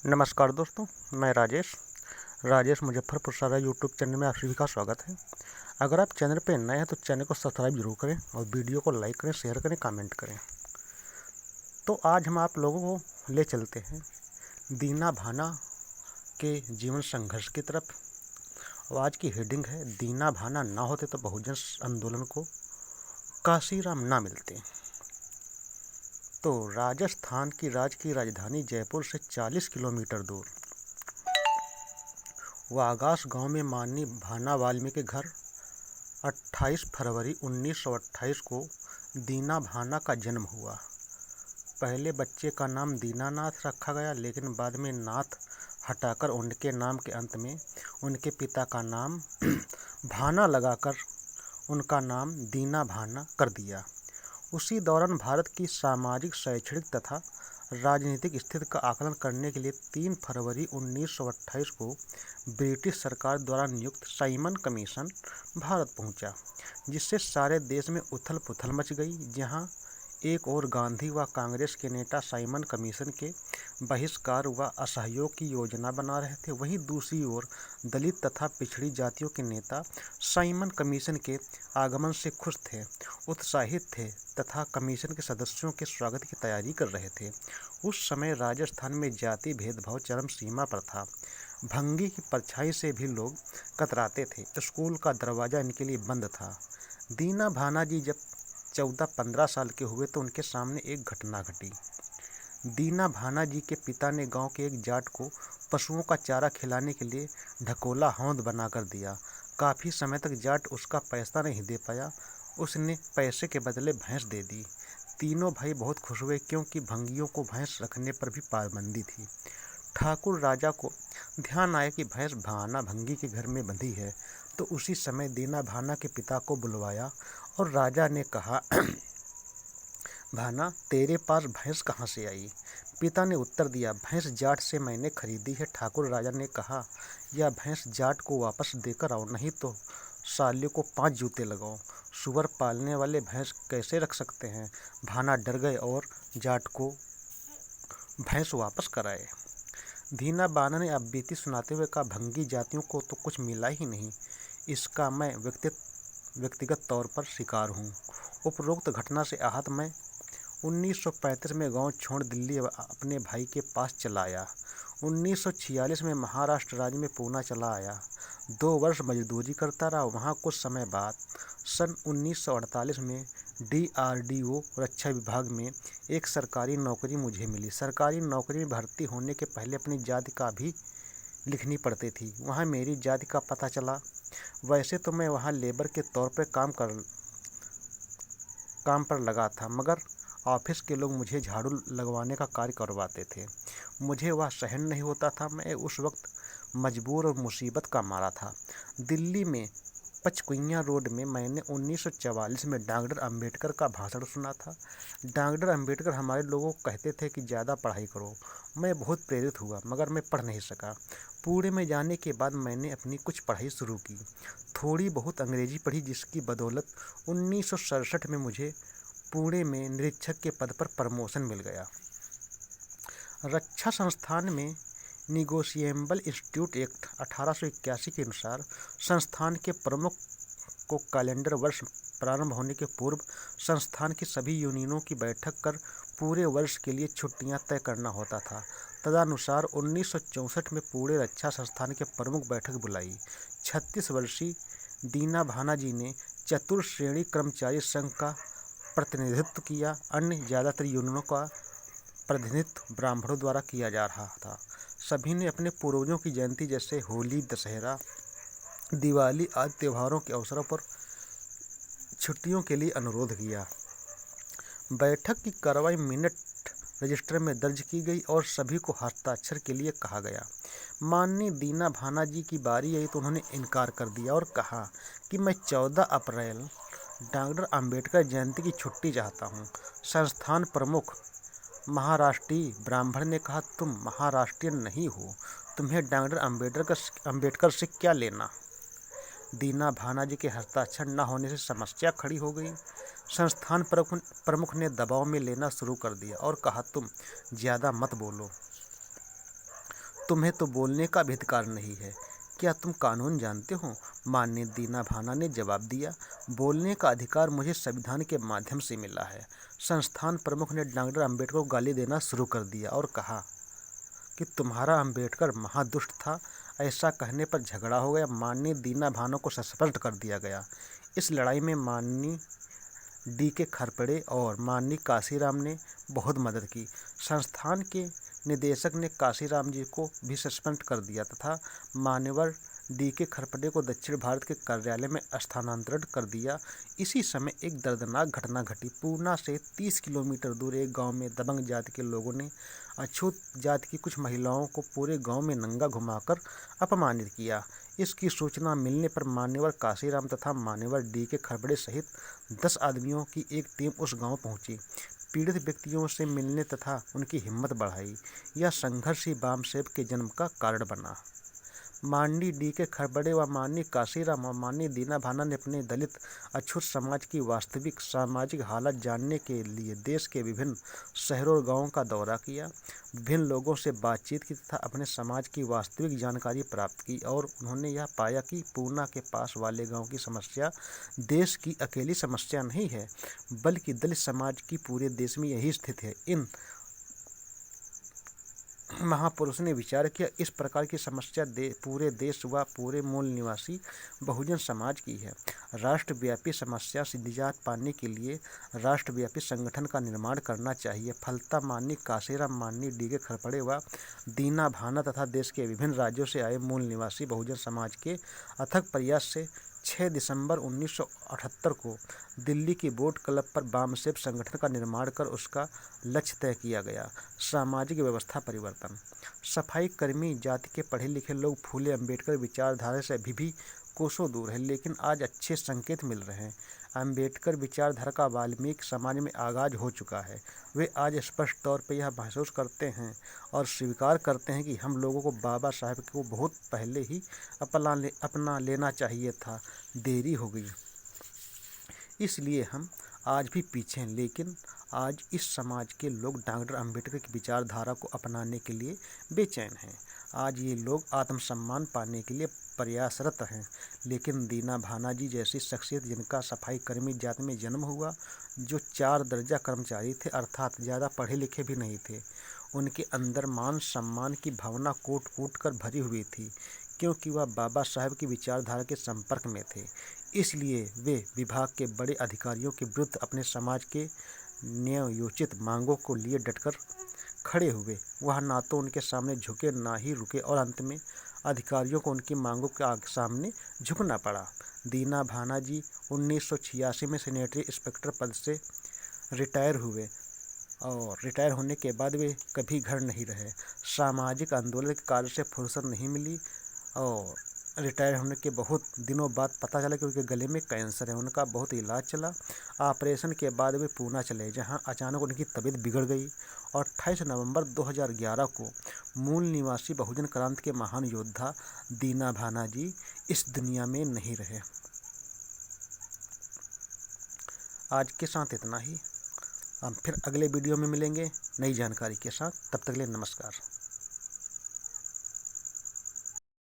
नमस्कार दोस्तों, मैं राजेश मुजफ्फरपुर सारा यूट्यूब चैनल में आप सभी का स्वागत है। अगर आप चैनल पे नए हैं तो चैनल को सब्सक्राइब जरूर करें और वीडियो को लाइक करें, शेयर करें, कमेंट करें। तो आज हम आप लोगों को ले चलते हैं दीना भाना के जीवन संघर्ष की तरफ। और आज की हेडिंग है, दीना भाना ना होते तो बहुजन आंदोलन को काशीराम ना मिलते। तो राजस्थान की राजधानी जयपुर से 40 किलोमीटर दूर वागास गांव में माननीय भाना वाल्मीकि के घर 28 फरवरी 1928 को दीना भाना का जन्म हुआ। पहले बच्चे का नाम दीनानाथ रखा गया, लेकिन बाद में नाथ हटाकर उनके नाम के अंत में उनके पिता का नाम भाना लगाकर उनका नाम दीना भाना कर दिया। उसी दौरान भारत की सामाजिक, शैक्षणिक तथा राजनीतिक स्थिति का आकलन करने के लिए 3 फरवरी 1928 को ब्रिटिश सरकार द्वारा नियुक्त साइमन कमीशन भारत पहुंचा, जिससे सारे देश में उथल पुथल मच गई। जहां एक ओर गांधी व कांग्रेस के नेता साइमन कमीशन के बहिष्कार व असहयोग की योजना बना रहे थे, वहीं दूसरी ओर दलित तथा पिछड़ी जातियों के नेता साइमन कमीशन के आगमन से खुश थे, उत्साहित थे तथा कमीशन के सदस्यों के स्वागत की तैयारी कर रहे थे। उस समय राजस्थान में जाति भेदभाव चरम सीमा पर था। भंगी की परछाई से भी लोग कतराते थे। स्कूल का दरवाजा इनके लिए बंद था। दीना भाना जी जब 14-15 साल के हुए तो उनके सामने एक घटना घटी। दीना भाना जी के पिता ने गांव के एक जाट को पशुओं का चारा खिलाने के लिए ढकोला हौंद बनाकर दिया। काफ़ी समय तक जाट उसका पैसा नहीं दे पाया। उसने पैसे के बदले भैंस दे दी। तीनों भाई बहुत खुश हुए, क्योंकि भंगियों को भैंस रखने पर भी पाबंदी थी। ठाकुर राजा को ध्यान आया कि भैंस भाना भंगी के घर में बंधी है, तो उसी समय दीना भाना के पिता को बुलवाया और राजा ने कहा, भाना, तेरे पास भैंस कहाँ से आई? पिता ने उत्तर दिया, भैंस जाट से मैंने खरीदी है। ठाकुर राजा ने कहा, यह भैंस जाट को वापस देकर आओ, नहीं तो साले को 5 जूते लगाओ। सुअर पालने वाले भैंस कैसे रख सकते हैं? भाना डर गए और जाट को भैंस वापस कराए। दीना भाना ने अब बीती सुनाते हुए कहा, भंगी जातियों को तो कुछ मिला ही नहीं, इसका मैं व्यक्तिगत तौर पर शिकार हूँ। उपरोक्त घटना से आहत मैं 1935 में गांव छोड़ दिल्ली अपने भाई के पास चला आया। 1946 में महाराष्ट्र राज्य में पूना चला आया। 2 वर्ष मजदूरी करता रहा। वहां कुछ समय बाद सन 1948 में DRDO रक्षा विभाग में एक सरकारी नौकरी मुझे मिली। सरकारी नौकरी में भर्ती होने के पहले अपनी जाति का भी लिखनी पड़ती थी। वहाँ मेरी जाति का पता चला। वैसे तो मैं वहाँ लेबर के तौर पर काम पर लगा था, मगर ऑफिस के लोग मुझे झाड़ू लगवाने का कार्य करवाते थे। मुझे वह सहन नहीं होता था। मैं उस वक्त मजबूर और मुसीबत का मारा था। दिल्ली में पचकुइयाँ रोड में मैंने 1944 में डॉक्टर अंबेडकर का भाषण सुना था। डॉक्टर अंबेडकर हमारे लोगों को कहते थे कि ज़्यादा पढ़ाई करो। मैं बहुत प्रेरित हुआ, मगर मैं पढ़ नहीं सका। पुणे में जाने के बाद मैंने अपनी कुछ पढ़ाई शुरू की। थोड़ी बहुत अंग्रेजी पढ़ी, जिसकी बदौलत 1967 में मुझे पुणे में निरीक्षक के पद पर प्रमोशन मिल गया। रक्षा संस्थान में निगोशिएबल इंस्टीट्यूट एक्ट 1881 के अनुसार संस्थान के प्रमुख को कैलेंडर वर्ष प्रारंभ होने के पूर्व संस्थान की सभी यूनियनों की बैठक कर पूरे वर्ष के लिए छुट्टियां तय करना होता था। तदनुसार 1964 में पूरे रक्षा संस्थान के प्रमुख बैठक बुलाई। 36 वर्षीय दीना भाना जी ने चतुर्श्रेणी कर्मचारी संघ का प्रतिनिधित्व किया। अन्य ज़्यादातर यूनियनों का प्रतिनिधित्व ब्राह्मणों द्वारा किया जा रहा था। सभी ने अपने पूर्वजों की जयंती जैसे होली, दशहरा, दिवाली आदि त्योहारों के अवसरों पर छुट्टियों के लिए अनुरोध किया। बैठक की कार्रवाई मिनट रजिस्टर में दर्ज की गई और सभी को हस्ताक्षर के लिए कहा गया। माननीय दीना भाना जी की बारी आई तो उन्होंने इनकार कर दिया और कहा कि मैं 14 अप्रैल डॉक्टर अंबेडकर जयंती की छुट्टी चाहता हूँ। संस्थान प्रमुख महाराष्ट्रीय ब्राह्मण ने कहा, तुम महाराष्ट्रीय नहीं हो, तुम्हें डॉक्टर अंबेडकर से क्या लेना? दीना भाना जी के हस्ताक्षर न होने से समस्या खड़ी हो गई। संस्थान प्रमुख ने दबाव में लेना शुरू कर दिया और कहा, तुम ज़्यादा मत बोलो। तुम्हें तो बोलने का भी अधिकार नहीं है। क्या तुम कानून जानते हो? माननीय दीना भाना ने जवाब दिया, बोलने का अधिकार मुझे संविधान के माध्यम से मिला है। संस्थान प्रमुख ने डॉक्टर अम्बेडकर को गाली देना शुरू कर दिया और कहा कि तुम्हारा अम्बेडकर महादुष्ट था। ऐसा कहने पर झगड़ा हो गया। माननीय दीना भाना को सस्पेंड कर दिया गया। इस लड़ाई में माननीय D.K. खरपड़े और माननीय काशीराम ने बहुत मदद की। संस्थान के निदेशक ने काशीराम जी को भी सस्पेंड कर दिया तथा मान्यवर D.K. खरपड़े को दक्षिण भारत के कार्यालय में स्थानांतरित कर दिया। इसी समय एक दर्दनाक घटना घटी। पूना से 30 किलोमीटर दूर एक गांव में दबंग जाति के लोगों ने अछूत जाति की कुछ महिलाओं को पूरे गांव में नंगा घुमाकर अपमानित किया। इसकी सूचना मिलने पर मान्यवर काशीराम तथा मान्यवर D.K. खरपड़े सहित 10 आदमियों की एक टीम उस गांव पहुंची। पीड़ित व्यक्तियों से मिलने तथा उनकी हिम्मत बढ़ाई। यह संघर्ष ही वामसेव के जन्म का कारण बना। माननीय D.K. खरपड़े व माननीय काशीराम और माननीय दीना भाना ने अपने दलित अछूत समाज की वास्तविक सामाजिक हालत जानने के लिए देश के विभिन्न शहरों और गांवों का दौरा किया, विभिन्न लोगों से बातचीत की तथा अपने समाज की वास्तविक जानकारी प्राप्त की और उन्होंने यह पाया कि पूना के पास वाले गांव की समस्या देश की अकेली समस्या नहीं है, बल्कि दलित समाज की पूरे देश में यही स्थिति है। इन महापुरुष ने विचार किया, इस प्रकार की समस्या पूरे देश व पूरे मूल निवासी बहुजन समाज की है। राष्ट्रव्यापी समस्या से निजात पाने के लिए राष्ट्रव्यापी संगठन का निर्माण करना चाहिए। फलतः माननीय काशीराम, माननीय D.K. खरपड़े व दीना भाना तथा देश के विभिन्न राज्यों से आए मूल निवासी बहुजन समाज के अथक प्रयास से 6 दिसंबर 1978 को दिल्ली की बोट क्लब पर वामसेव संगठन का निर्माण कर उसका लक्ष्य तय किया गया। सामाजिक व्यवस्था परिवर्तन। सफाई कर्मी जाति के पढ़े लिखे लोग फूले अम्बेडकर विचारधारा से अभी भी कोसों दूर है, लेकिन आज अच्छे संकेत मिल रहे हैं। अम्बेडकर विचारधारा का वाल्मीकि समाज में आगाज हो चुका है। वे आज स्पष्ट तौर पर यह महसूस करते हैं और स्वीकार करते हैं कि हम लोगों को बाबा साहेब को बहुत पहले ही अपना लेना चाहिए था, देरी हो गई। इसलिए हम आज भी पीछे हैं, लेकिन आज इस समाज के लोग डॉक्टर अम्बेडकर की विचारधारा को अपनाने के लिए बेचैन हैं। आज ये लोग आत्मसम्मान पाने के लिए प्रयासरत हैं, लेकिन दीना भाना जी जैसी शख्सियत जिनका सफाई कर्मी जाति में जन्म हुआ, जो 4 दर्जा कर्मचारी थे अर्थात ज़्यादा पढ़े लिखे भी नहीं थे, उनके अंदर मान सम्मान की भावना कूट कूट कर भरी हुई थी, क्योंकि वह बाबा साहेब की विचारधारा के संपर्क में थे। इसलिए वे विभाग के बड़े अधिकारियों के विरुद्ध अपने समाज के न्यायोचित मांगों को लिए डटकर खड़े हुए। वह ना तो उनके सामने झुके, ना ही रुके और अंत में अधिकारियों को उनकी मांगों के सामने झुकना पड़ा। दीना भाना जी 1986 में सैनिटरी इंस्पेक्टर पद से रिटायर हुए और रिटायर होने के बाद वे कभी घर नहीं रहे। सामाजिक आंदोलन के कार्य से फुर्सत नहीं मिली और रिटायर होने के बहुत दिनों बाद पता चला कि उनके गले में कैंसर है। उनका बहुत इलाज चला। ऑपरेशन के बाद वे पूना चले, जहां अचानक उनकी तबीयत बिगड़ गई और 28 नवंबर 2011 को मूल निवासी बहुजन क्रांति के महान योद्धा दीना भाना जी इस दुनिया में नहीं रहे। आज के साथ इतना ही। हम फिर अगले वीडियो में मिलेंगे नई जानकारी के साथ। तब तक के लिए नमस्कार।